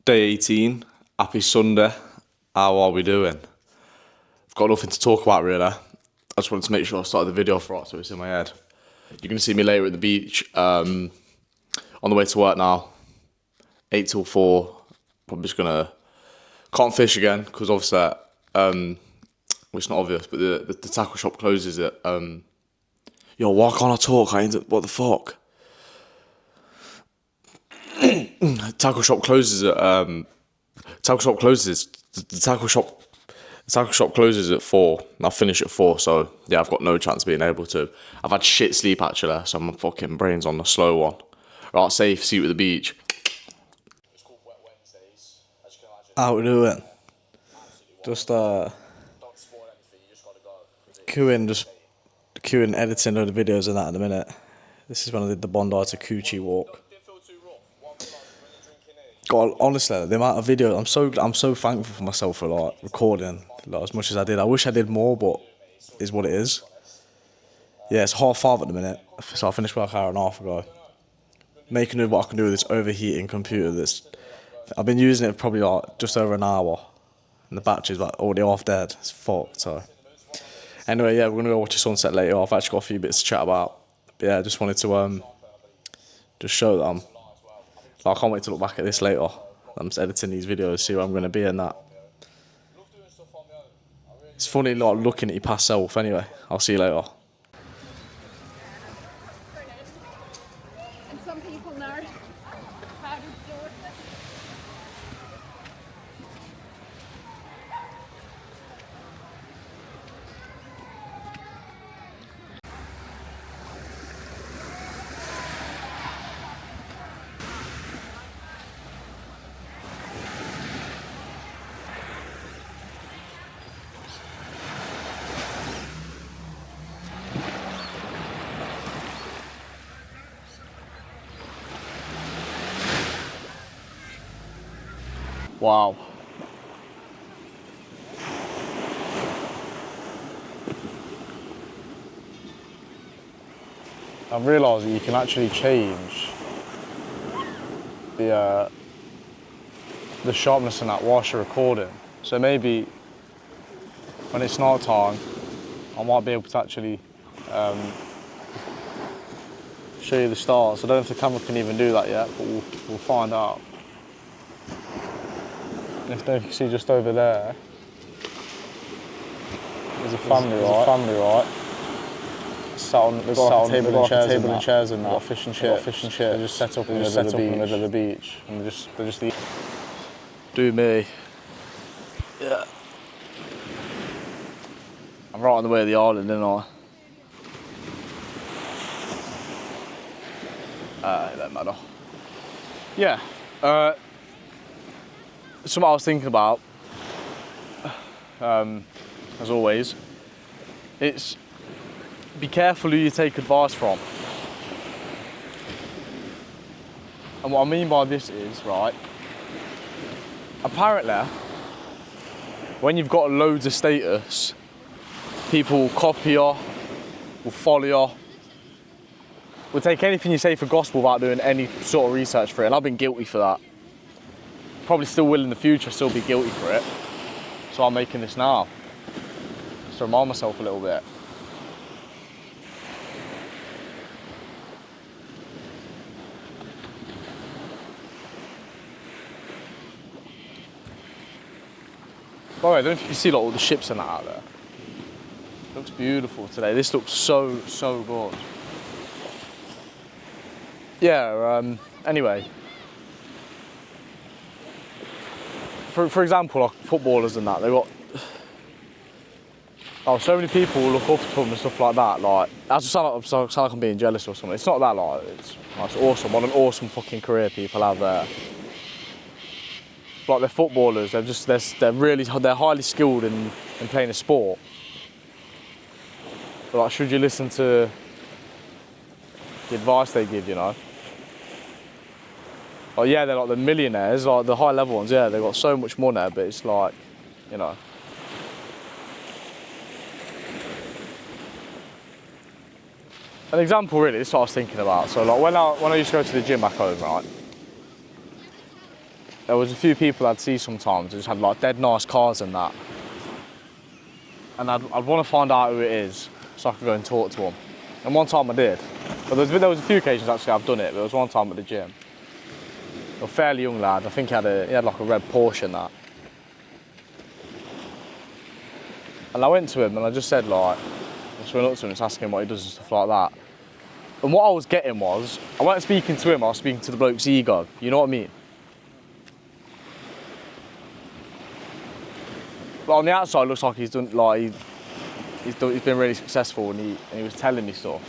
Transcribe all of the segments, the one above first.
Day 18, happy Sunday. How are we doing? I've got nothing to talk about really. I just wanted to make sure I started the video right so it's in my head. You're going to see me later at the beach, on the way to work now, 8 till 4. Probably just going to, can't fish again because obviously, well, it's not obvious, but the tackle shop closes at, yo, why can't I talk? What the fuck? Tackle shop closes at, tackle shop closes, the tackle shop closes at 4, and I finish at 4, so yeah, I've got no chance of being able to. I've had shit sleep actually, so my fucking brain's on the slow one. Right, safe, see you at the beach. How we doing? Just queuing editing of the videos and that in a minute. This is when I did the Bondi to Coochie walk. God, honestly, the amount of videos, I'm so thankful for myself for like recording like, as much as I did. I wish I did more, but is what it is. Yeah, it's 5:30 at the minute, so I finished work an hour and a half ago. Making of what I can do with this overheating computer. I've been using it for probably like just over an hour, and the battery's like already half dead. It's fucked. So anyway, yeah, we're gonna go watch a sunset later. I've actually got a few bits to chat about. But yeah, I just wanted to just show that I can't wait to look back at this later. I'm just editing these videos, see where I'm gonna be and that. It's funny like looking at your past self. Anyway, I'll see you later. And some people know how to do it. Wow. I've realised that you can actually change the sharpness in that whilst you're recording. So maybe when it's night time, I might be able to actually show you the stars. I don't know if the camera can even do that yet, but we'll find out. And if you can see just over there, there's a family, right? Sat on, they've got a table and chairs and that. Got fish and chips. They just set up in the middle of the beach, and they just eat. Do me. Yeah. I'm right on the way to the island, aren't I? It don't matter. Yeah. Something I was thinking about, as always, it's be careful who you take advice from. And what I mean by this is, right, apparently, when you've got loads of status, people will copy you, will follow you, will take anything you say for gospel without doing any sort of research for it. And I've been guilty for that. Probably still will in the future, still be guilty for it. So I'm making this now, just to remind myself a little bit. By the way, I don't know if you can see like all the ships and that out there. It looks beautiful today. This looks so good. Yeah, anyway. For example, like footballers and that, they've got so many people look up to them and stuff like that. Like, that sound like I'm being jealous or something. It's not that, like, it's awesome. What an awesome fucking career people have there. Like, they're footballers. They're highly skilled in playing a sport. But like, should you listen to the advice they give, you know? Like, yeah, they're like the millionaires, like the high level ones, yeah, they've got so much money, but it's like, you know. An example really, this is what I was thinking about. So like when I used to go to the gym back home, right? there was a few people I'd see sometimes who just had like dead nice cars and that. And I'd want to find out who it is so I could go and talk to them. And one time I did. But there was a few occasions actually I've done it. There was one time at the gym. A fairly young lad, I think he had like a red Porsche and that. And I went to him and I just said like, I just went up to him and asking him what he does and stuff like that. And what I was getting was, I wasn't speaking to him, I was speaking to the bloke's ego. You know what I mean? But on the outside, it looks like he's been really successful, and he was telling me stuff.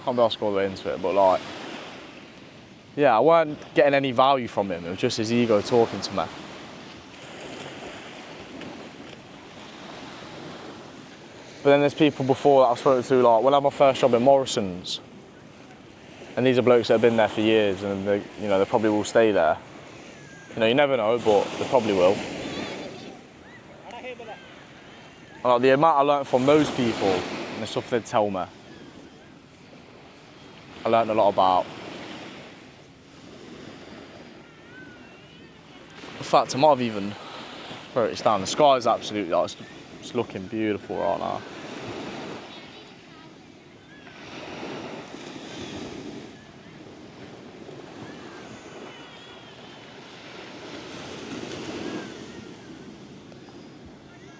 Can't be asked all the way into it, but like, yeah, I weren't getting any value from him. It was just his ego talking to me. But then there's people before that I've spoken to, like when I had my first job in Morrison's, and these are blokes that have been there for years, and they probably will stay there. You know, you never know, but they probably will. And like the amount I learnt from those people and the stuff they'd tell me, I learnt a lot about. In fact, I might have even wrote it down. The sky is absolutely, like, it's looking beautiful right now.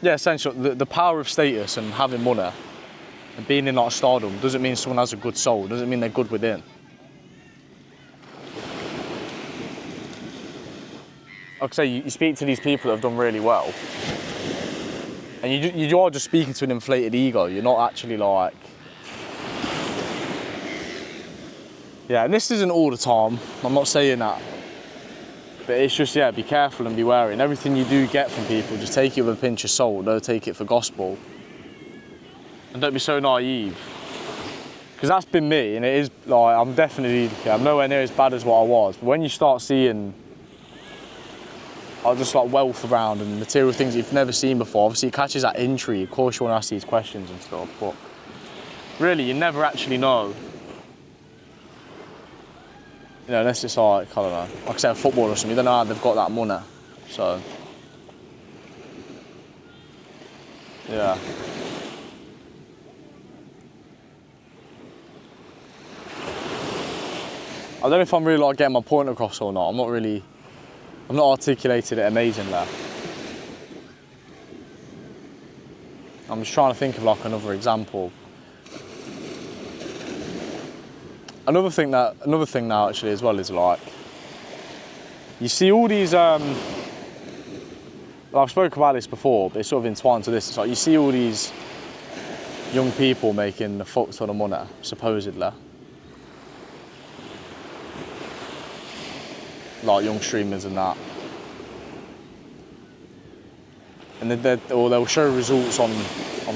Yeah, essentially, the power of status and having money and being in like stardom doesn't mean someone has a good soul, doesn't mean they're good within. Like I say, you speak to these people that have done really well, and you are just speaking to an inflated ego. You're not actually like, yeah, and this isn't all the time, I'm not saying that. But it's just, yeah, be careful and be wary. And everything you do get from people, just take it with a pinch of salt. Don't take it for gospel. And don't be so naive. Because that's been me, and it is, like, I'm nowhere near as bad as what I was. But when you start seeing, just like wealth around and material things you've never seen before, obviously it catches that intrigue. Of course you want to ask these questions and stuff, but really you never actually know. You know, unless it's like, I don't know, like I said, football or something, you don't know how they've got that money. So, yeah. I don't know if I'm really like getting my point across or not. I've not articulated it amazingly. I'm just trying to think of like another example. Another thing now actually as well is like, you see all these, I've spoken about this before, but it's sort of entwined to this. It's like you see all these young people making a fuck ton of money, supposedly. Like young streamers and that. And they'll show results on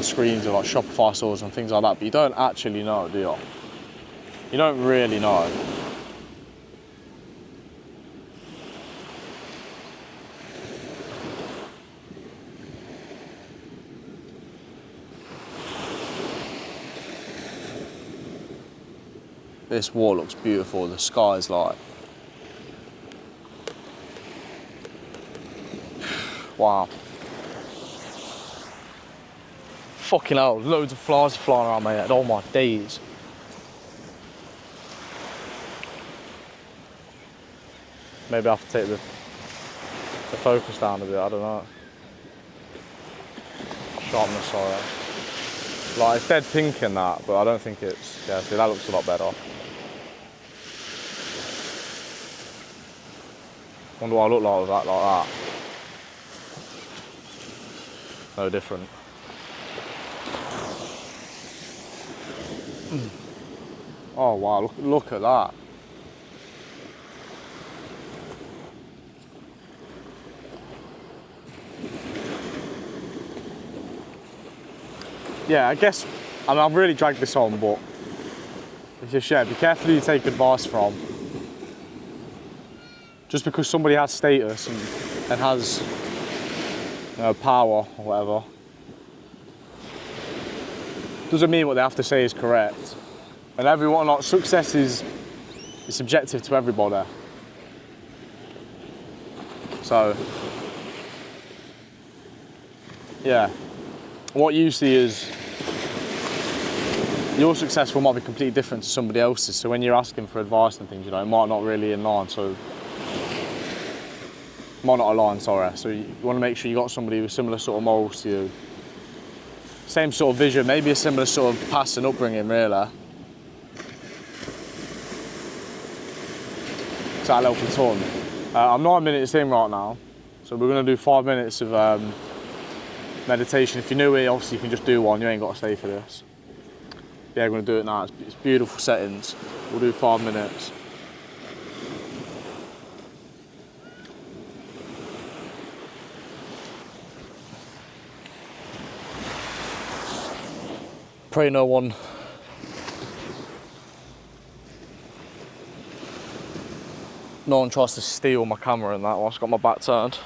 screens of like Shopify stores and things like that, but you don't actually know, do you? You don't really know. This wall looks beautiful, the sky's like, wow. Fucking hell, loads of flies flying around my head, oh my days. Maybe I have to take the focus down a bit, I don't know. Sharpness, sorry. Like, it's dead pink in that, but I don't think it's, yeah, see, that looks a lot better. Wonder what I look like with that, like that. No different. Oh wow, look at that. Yeah, I guess, I've really dragged this on, but it's just, yeah, be careful who you take advice from. Just because somebody has status and has, you know, power or whatever, doesn't mean what they have to say is correct. And everyone, like, success is subjective to everybody. So, yeah, what you see is your successful might be completely different to somebody else's. So when you're asking for advice and things, you know, it might not really align. So, might not align. Sorry. So you want to make sure you got somebody with similar sort of morals to you, same sort of vision, maybe a similar sort of past and upbringing, really. So that'll help a ton. I'm 9 minutes in right now, so we're going to do 5 minutes of meditation. If you're new here, obviously you can just do one, you ain't got to stay for this. Yeah, we're going to do it now. It's beautiful settings. We'll do 5 minutes. Pray no one tries to steal my camera and that whilst I've got my back turned.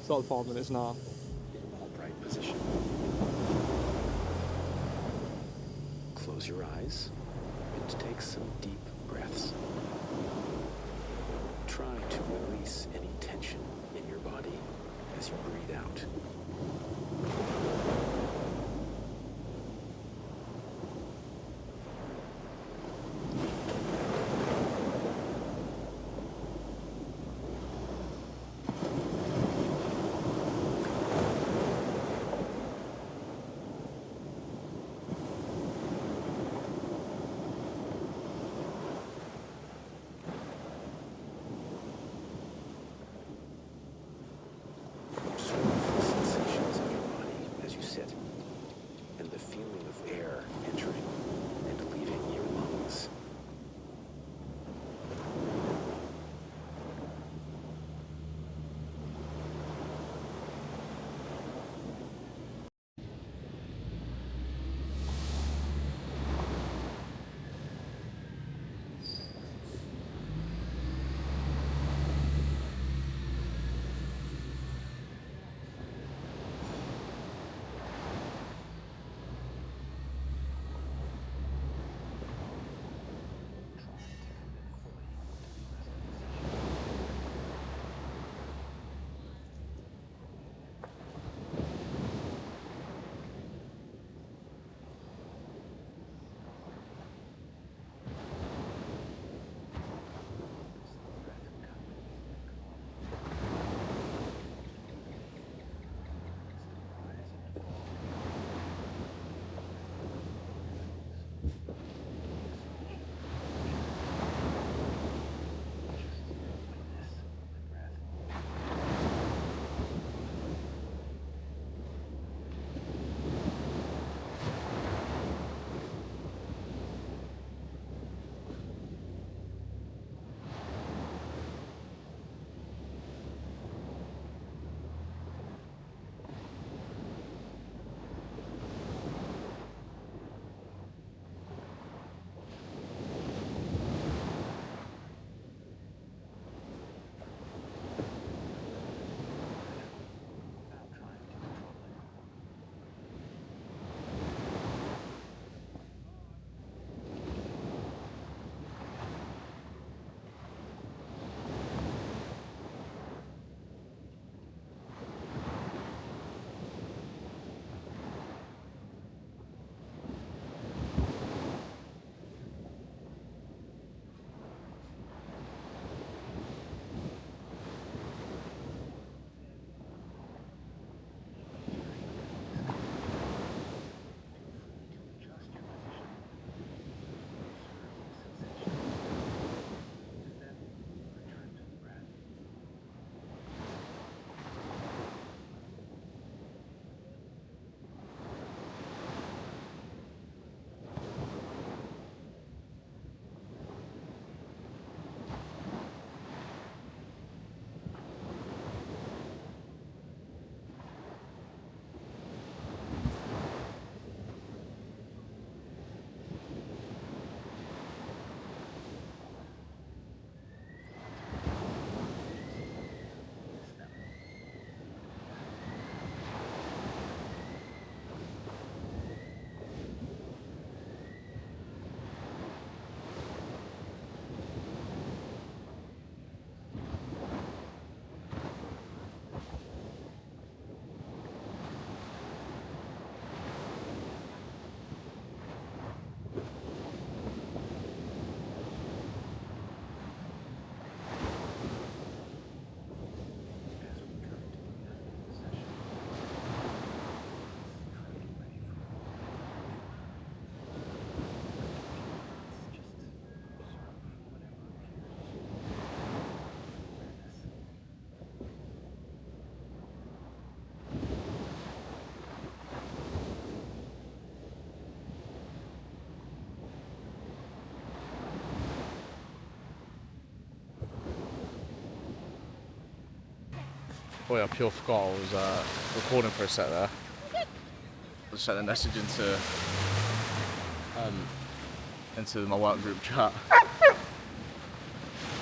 Started 5 minutes now. Upright position. Close your eyes and take some deep breaths. Try to release any tension in your body as you breathe out. Observe the sensations of your body. Oh yeah, I pure forgot I was recording for a sec there. I just sent a message into my work group chat.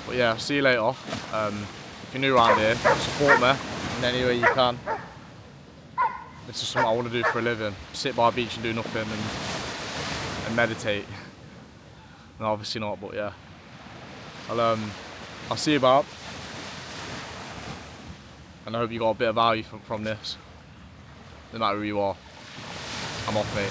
But yeah, see you later. If you're new around here, support me in any way you can. This is something I want to do for a living. Sit by a beach and do nothing and meditate. No, obviously not, but yeah. I'll see you about. And I hope you got a bit of value from this. No matter who you are. I'm off, mate.